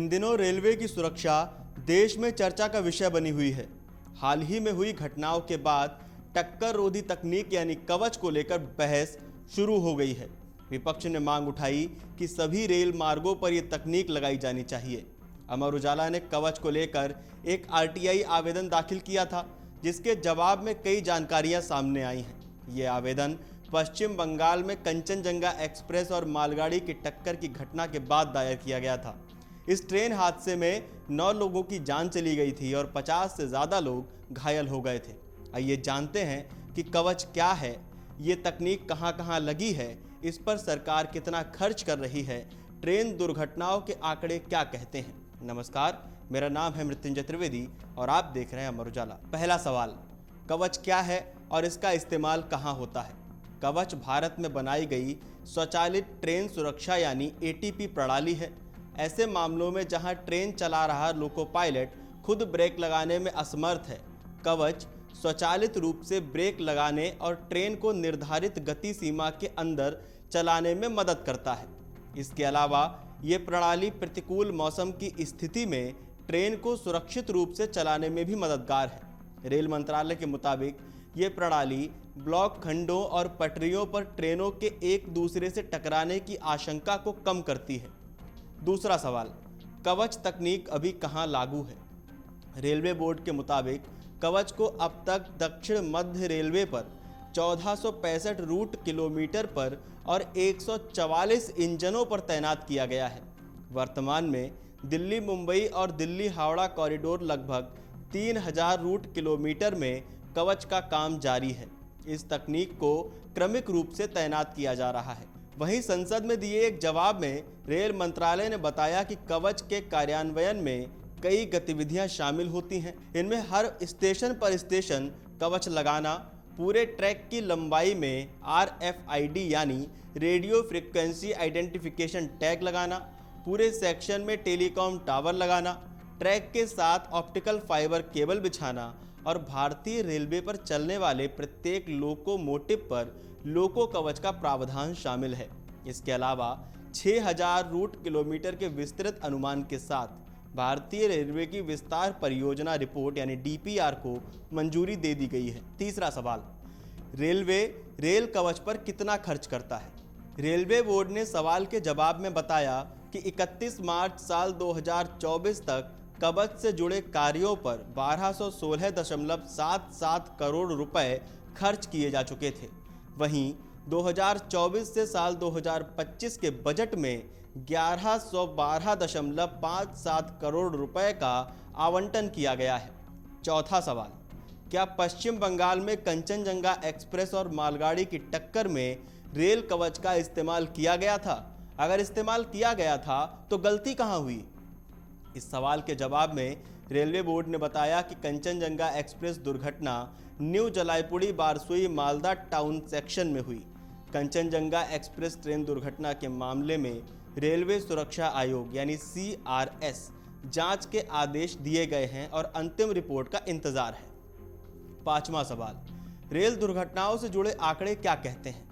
इन दिनों रेलवे की सुरक्षा देश में चर्चा का विषय बनी हुई है। हाल ही में हुई घटनाओं के बाद टक्कर रोधी तकनीक यानी कवच को लेकर बहस शुरू हो गई है। विपक्ष ने मांग उठाई कि सभी रेल मार्गों पर यह तकनीक लगाई जानी चाहिए। अमर उजाला ने कवच को लेकर एक आरटीआई आवेदन दाखिल किया था, जिसके जवाब में कई जानकारियां सामने आई हैं। ये आवेदन पश्चिम बंगाल में कंचनजंगा एक्सप्रेस और मालगाड़ी की टक्कर की घटना के बाद दायर किया गया था। इस ट्रेन हादसे में 9 लोगों की जान चली गई थी और 50 से ज़्यादा लोग घायल हो गए थे। आइए जानते हैं कि कवच क्या है, ये तकनीक कहां-कहां लगी है, इस पर सरकार कितना खर्च कर रही है, ट्रेन दुर्घटनाओं के आंकड़े क्या कहते हैं। नमस्कार, मेरा नाम है मृत्युंजय त्रिवेदी और आप देख रहे हैं अमर उजाला। पहला सवाल, कवच क्या है और इसका इस्तेमाल कहाँ होता है। कवच भारत में बनाई गई स्वचालित ट्रेन सुरक्षा यानी एटीपी प्रणाली है। ऐसे मामलों में जहां ट्रेन चला रहा लोको पायलट खुद ब्रेक लगाने में असमर्थ है, कवच स्वचालित रूप से ब्रेक लगाने और ट्रेन को निर्धारित गति सीमा के अंदर चलाने में मदद करता है। इसके अलावा ये प्रणाली प्रतिकूल मौसम की स्थिति में ट्रेन को सुरक्षित रूप से चलाने में भी मददगार है। रेल मंत्रालय के मुताबिक ये प्रणाली ब्लॉक खंडों और पटरियों पर ट्रेनों के एक दूसरे से टकराने की आशंका को कम करती है। दूसरा सवाल, कवच तकनीक अभी कहां लागू है। रेलवे बोर्ड के मुताबिक कवच को अब तक दक्षिण मध्य रेलवे पर 1465 रूट किलोमीटर पर और 144 इंजनों पर तैनात किया गया है। वर्तमान में दिल्ली मुंबई और दिल्ली हावड़ा कॉरिडोर लगभग 3000 रूट किलोमीटर में कवच का काम जारी है। इस तकनीक को क्रमिक रूप से तैनात किया जा रहा है। वहीं संसद में दिए एक जवाब में रेल मंत्रालय ने बताया कि कवच के कार्यान्वयन में कई गतिविधियां शामिल होती हैं। इनमें हर स्टेशन पर स्टेशन कवच लगाना, पूरे ट्रैक की लंबाई में RFID यानी रेडियो फ्रीक्वेंसी आइडेंटिफिकेशन टैग लगाना, पूरे सेक्शन में टेलीकॉम टावर लगाना, ट्रैक के साथ ऑप्टिकल फाइबर केबल बिछाना और भारतीय रेलवे पर चलने वाले प्रत्येक लोकोमोटिव पर लोको कवच का प्रावधान शामिल है। इसके अलावा 6000 रूट किलोमीटर के विस्तृत अनुमान के साथ भारतीय रेलवे की विस्तार परियोजना रिपोर्ट यानी DPR को मंजूरी दे दी गई है। तीसरा सवाल, रेलवे रेल कवच पर कितना खर्च करता है। रेलवे बोर्ड ने सवाल के जवाब में बताया कि 31 मार्च साल 2024 तक कवच से जुड़े कार्यों पर 1216.77 करोड़ रुपए खर्च किए जा चुके थे। वहीं 2024 से साल 2025 के बजट में 1112.57 करोड़ रुपए का आवंटन किया गया है। चौथा सवाल, क्या पश्चिम बंगाल में कंचनजंगा एक्सप्रेस और मालगाड़ी की टक्कर में रेल कवच का इस्तेमाल किया गया था। अगर इस्तेमाल किया गया था तो गलती कहां हुई। इस सवाल के जवाब में रेलवे बोर्ड ने बताया कि कंचनजंगा एक्सप्रेस दुर्घटना न्यू जलाईपुड़ी बारसुई मालदा टाउन सेक्शन में हुई। कंचनजंगा एक्सप्रेस ट्रेन दुर्घटना के मामले में रेलवे सुरक्षा आयोग यानी CRS जांच के आदेश दिए गए हैं और अंतिम रिपोर्ट का इंतजार है। पांचवा सवाल, रेल दुर्घटनाओं से जुड़े आंकड़े क्या कहते हैं।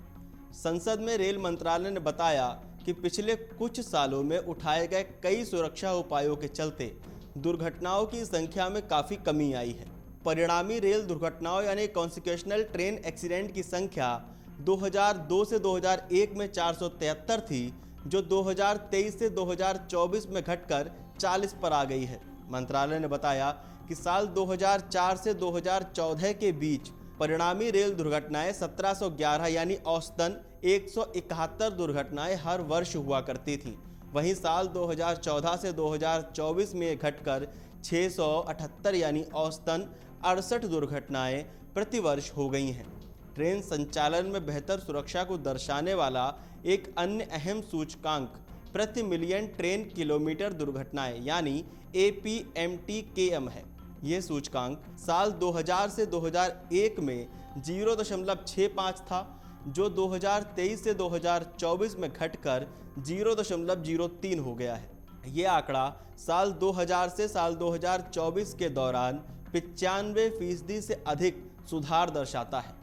संसद में रेल मंत्रालय ने बताया कि पिछले कुछ सालों में उठाए गए कई सुरक्षा उपायों के चलते दुर्घटनाओं की संख्या में काफ़ी कमी आई है। परिणामी रेल दुर्घटनाओं यानी कॉन्सिक्वेशनल ट्रेन एक्सीडेंट की संख्या 2002 से 2001 में 473 थी, जो 2023 से 2024 में घटकर 40 पर आ गई है। मंत्रालय ने बताया कि साल 2004 से 2014 के बीच परिणामी रेल दुर्घटनाएं 1711 यानी औसतन 171 दुर्घटनाएं हर वर्ष हुआ करती थीं। वहीं साल 2014 से 2024 में घटकर 678 यानी औसतन 68 दुर्घटनाएं प्रतिवर्ष हो गई हैं। ट्रेन संचालन में बेहतर सुरक्षा को दर्शाने वाला एक अन्य अहम सूचकांक प्रति मिलियन ट्रेन किलोमीटर दुर्घटनाएं यानी APMTKM है। ये सूचकांक साल 2000 से 2001 में 0.65 था, जो 2023 से 2024 में घटकर 0.03 हो गया है। ये आंकड़ा साल 2000 से साल 2024 के दौरान 95% से अधिक सुधार दर्शाता है।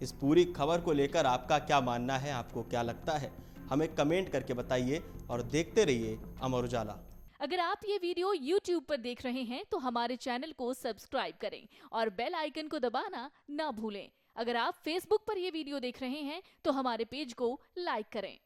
इस पूरी खबर को लेकर आपका क्या मानना है, आपको क्या लगता है, हमें कमेंट करके बताइए और देखते रहिए अमर उजाला। अगर आप ये वीडियो YouTube पर देख रहे हैं तो हमारे चैनल को सब्सक्राइब करें और बेल आइकन को दबाना ना भूलें। अगर आप Facebook पर ये वीडियो देख रहे हैं तो हमारे पेज को लाइक करें।